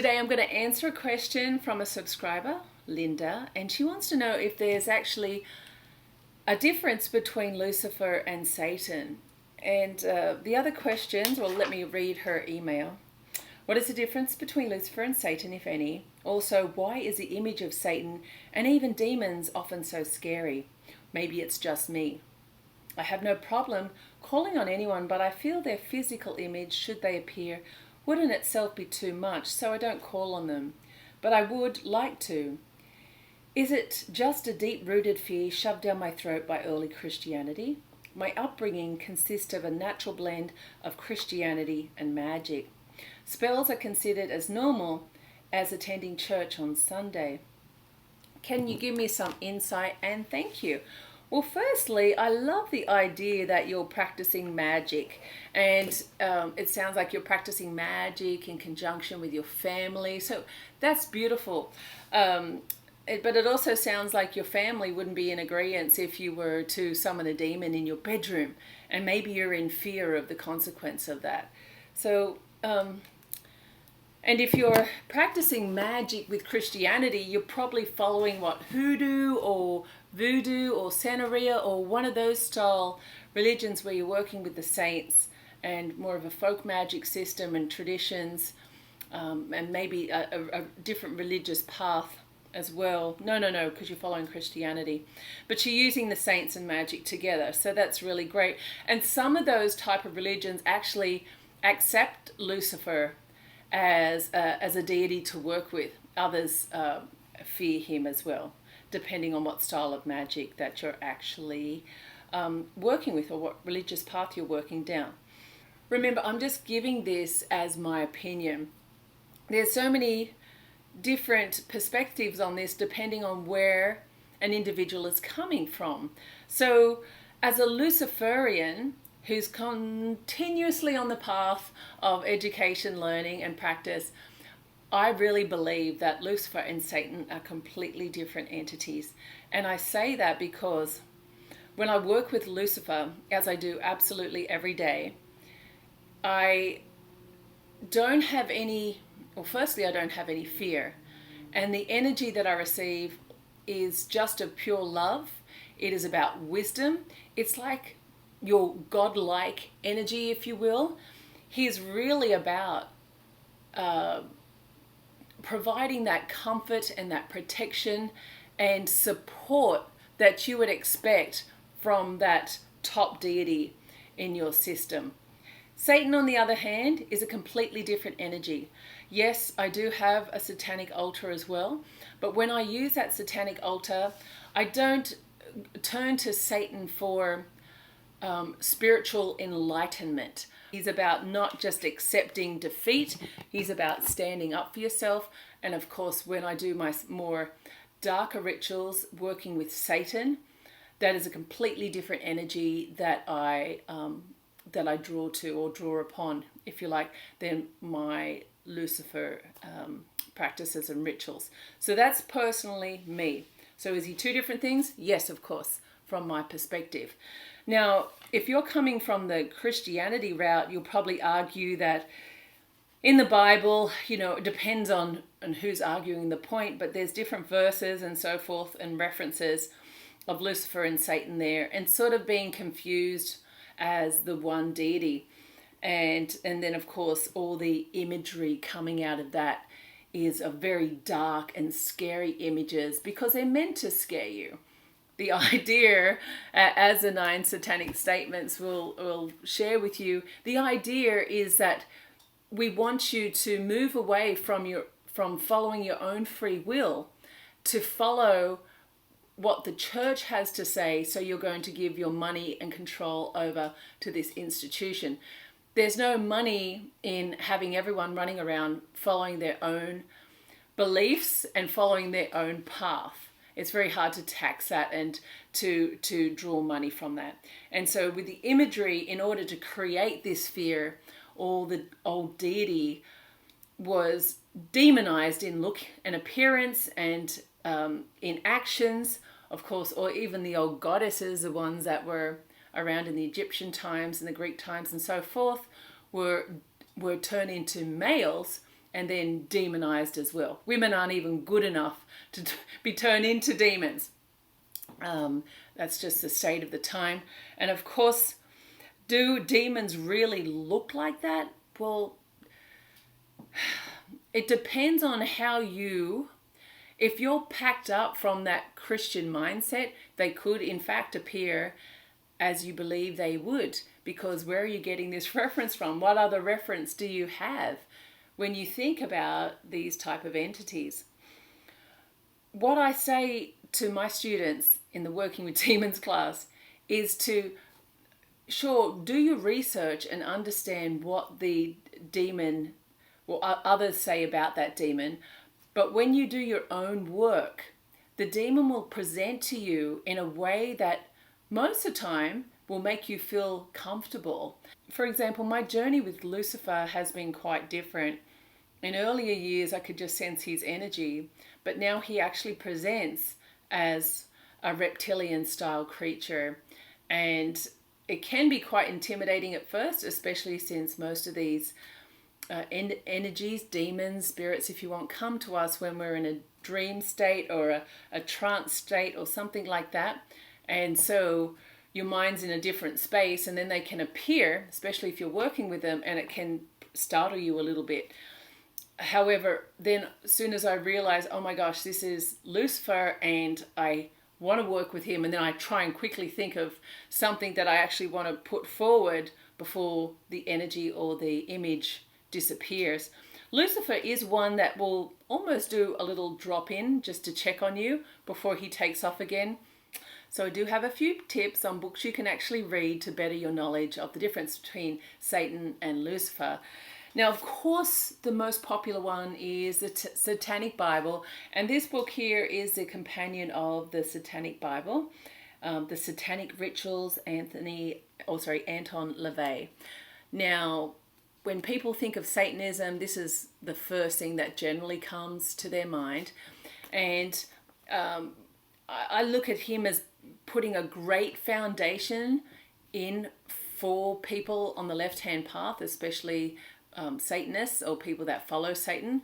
Today I'm going to answer a question from a subscriber, Linda, and she wants to know if there's actually a difference between Lucifer and Satan. And the other questions, well, let me read her email. What is the difference between Lucifer and Satan, if any? Also, why is the image of Satan and even demons often so scary? Maybe it's just me. I have no problem calling on anyone, but I feel their physical image, should they appear, would in itself be too much, so I don't call on them. But I would like to. Is it just a deep-rooted fear shoved down my throat by early Christianity? My upbringing consists of a natural blend of Christianity and magic. Spells are considered as normal as attending church on Sunday. Can you give me some insight? And thank you. Well, firstly, I love the idea that you're practicing magic, and it sounds like you're practicing magic in conjunction with your family, so that's beautiful. But it also sounds like your family wouldn't be in agreement if you were to summon a demon in your bedroom, and maybe you're in fear of the consequence of that. So, and if you're practicing magic with Christianity, you're probably following what, hoodoo or voodoo or Santeria or one of those style religions where you're working with the saints and more of a folk magic system and traditions, and maybe a different religious path as well. No, because you're following Christianity. But you're using the saints and magic together, so that's really great. And some of those type of religions actually accept Lucifer as a deity to work with. Others fear him as well, depending on what style of magic that you're actually working with or what religious path you're working down. Remember, I'm just giving this as my opinion. There's so many different perspectives on this depending on where an individual is coming from. So as a Luciferian who's continuously on the path of education, learning and practice, I really believe that Lucifer and Satan are completely different entities. And I say that because when I work with Lucifer, as I do absolutely every day, I don't have any, well, firstly, I don't have any fear. And the energy that I receive is just of pure love. It is about wisdom. It's like your godlike energy, if you will. He's really about providing that comfort and that protection and support that you would expect from that top deity in your system. Satan, on the other hand, is a completely different energy. Yes, I do have a satanic altar as well, but when I use that satanic altar, I don't turn to Satan for spiritual enlightenment. He's about not just accepting defeat, he's about standing up for yourself. And of course, when I do my more darker rituals working with Satan, that is a completely different energy that I draw to or draw upon, if you like, than my Lucifer practices and rituals. So that's personally me. So is he two different things? Yes, of course, from my perspective. Now, if you're coming from the Christianity route, you'll probably argue that in the Bible, it depends on who's arguing the point, but there's different verses and so forth and references of Lucifer and Satan there, and sort of being confused as the one deity. And then, of course, all the imagery coming out of that is of very dark and scary images because they're meant to scare you. The idea, as the 9 satanic statements will share with you, the idea is that we want you to move away from following your own free will to follow what the church has to say, so you're going to give your money and control over to this institution. There's no money in having everyone running around following their own beliefs and following their own path. It's very hard to tax that and to draw money from that. And so with the imagery, in order to create this fear, all the old deity was demonized in look and appearance and in actions, of course, or even the old goddesses, the ones that were around in the Egyptian times and the Greek times and so forth, were turned into males and then demonized as well. Women aren't even good enough to be turned into demons. That's just the state of the time. And of course, do demons really look like that? Well, it depends on how if you're packed up from that Christian mindset, they could in fact appear as you believe they would. Because where are you getting this reference from? What other reference do you have when you think about these type of entities? What I say to my students in the Working with Demons class is to, do your research and understand what the demon, others say about that demon. But when you do your own work, the demon will present to you in a way that most of the time will make you feel comfortable. For example, my journey with Lucifer has been quite different. In earlier years, I could just sense his energy, but now he actually presents as a reptilian style creature. And it can be quite intimidating at first, especially since most of these energies, demons, spirits, if you want, come to us when we're in a dream state or a trance state or something like that. And so your mind's in a different space, and then they can appear, especially if you're working with them, and it can startle you a little bit. However, then as soon as I realize, oh my gosh, this is Lucifer and I want to work with him, and then I try and quickly think of something that I actually want to put forward before the energy or the image disappears. Lucifer is one that will almost do a little drop in just to check on you before he takes off again. So I do have a few tips on books you can actually read to better your knowledge of the difference between Satan and Lucifer. Now, of course, the most popular one is the Satanic Bible. And this book here is the companion of the Satanic Bible, the Satanic Rituals, Anton LaVey. Now, when people think of Satanism, this is the first thing that generally comes to their mind. And I look at him as putting a great foundation in for people on the left-hand path, especially Satanists or people that follow Satan.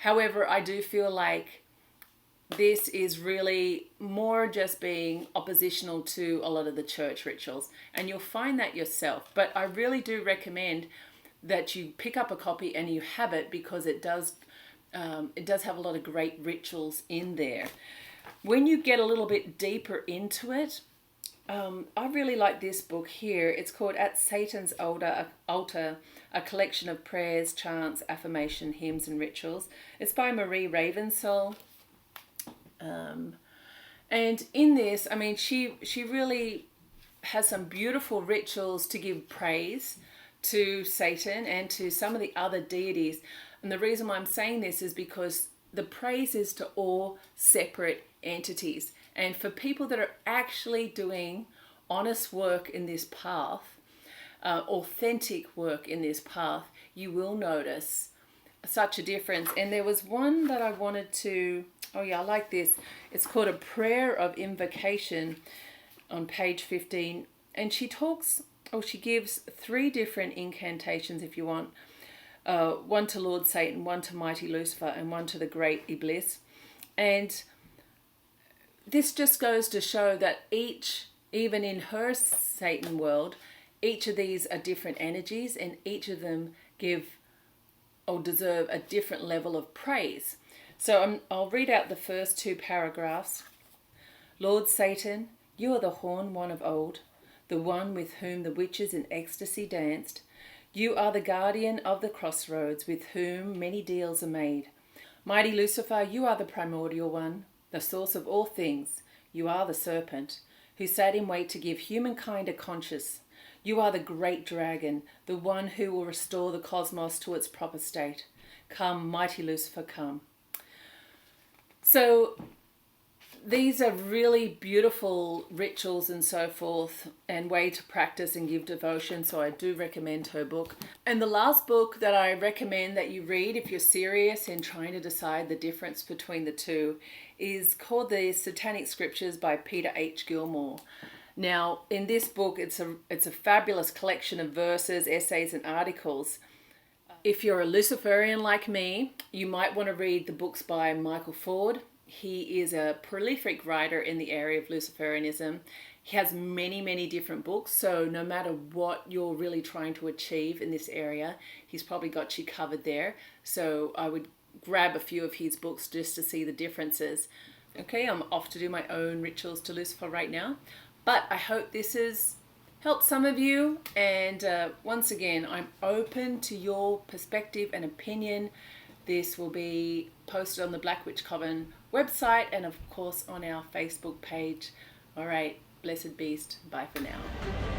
However, I do feel like this is really more just being oppositional to a lot of the church rituals, and you'll find that yourself. But I really do recommend that you pick up a copy and you have it, because it does have a lot of great rituals in there. When you get a little bit deeper into it, I really like this book here. It's called At Satan's Altar, a collection of prayers, chants, affirmation, hymns, and rituals. It's by Marie Ravensol. And in this, I mean, she really has some beautiful rituals to give praise to Satan and to some of the other deities. And the reason why I'm saying this is because the praise is to all separate entities. And for people that are actually doing honest work in this path, authentic work in this path, you will notice such a difference. And there was one that I wanted to, I like this. It's called A Prayer of Invocation on page 15. And she gives 3 different incantations if you want. One to Lord Satan, one to mighty Lucifer, and one to the great Iblis. And this just goes to show that each, even in her Satan world, each of these are different energies, and each of them give or deserve a different level of praise. So I'll read out the first 2 paragraphs. Lord Satan, you are the horned one of old, the one with whom the witches in ecstasy danced. You are the guardian of the crossroads, with whom many deals are made. Mighty Lucifer, you are the primordial one, the source of all things. You are the serpent, who sat in wait to give humankind a conscience. You are the great dragon, the one who will restore the cosmos to its proper state. Come, mighty Lucifer, come. So these are really beautiful rituals and so forth, and way to practice and give devotion. So I do recommend her book. And the last book that I recommend that you read if you're serious in trying to decide the difference between the two is called the Satanic Scriptures by Peter H. Gilmore. Now, in this book, it's a fabulous collection of verses, essays, and articles If you're a Luciferian like me, you might want to read the books by Michael Ford. He is a prolific writer in the area of Luciferianism. He has many, many different books, so no matter what you're really trying to achieve in this area, he's probably got you covered there. So I would grab a few of his books just to see the differences. Okay, I'm off to do my own rituals to Lucifer right now, but I hope this has helped some of you, and once again, I'm open to your perspective and opinion. This will be posted on the Black Witch Coven website and of course on our Facebook page. All right, blessed beast, bye for now.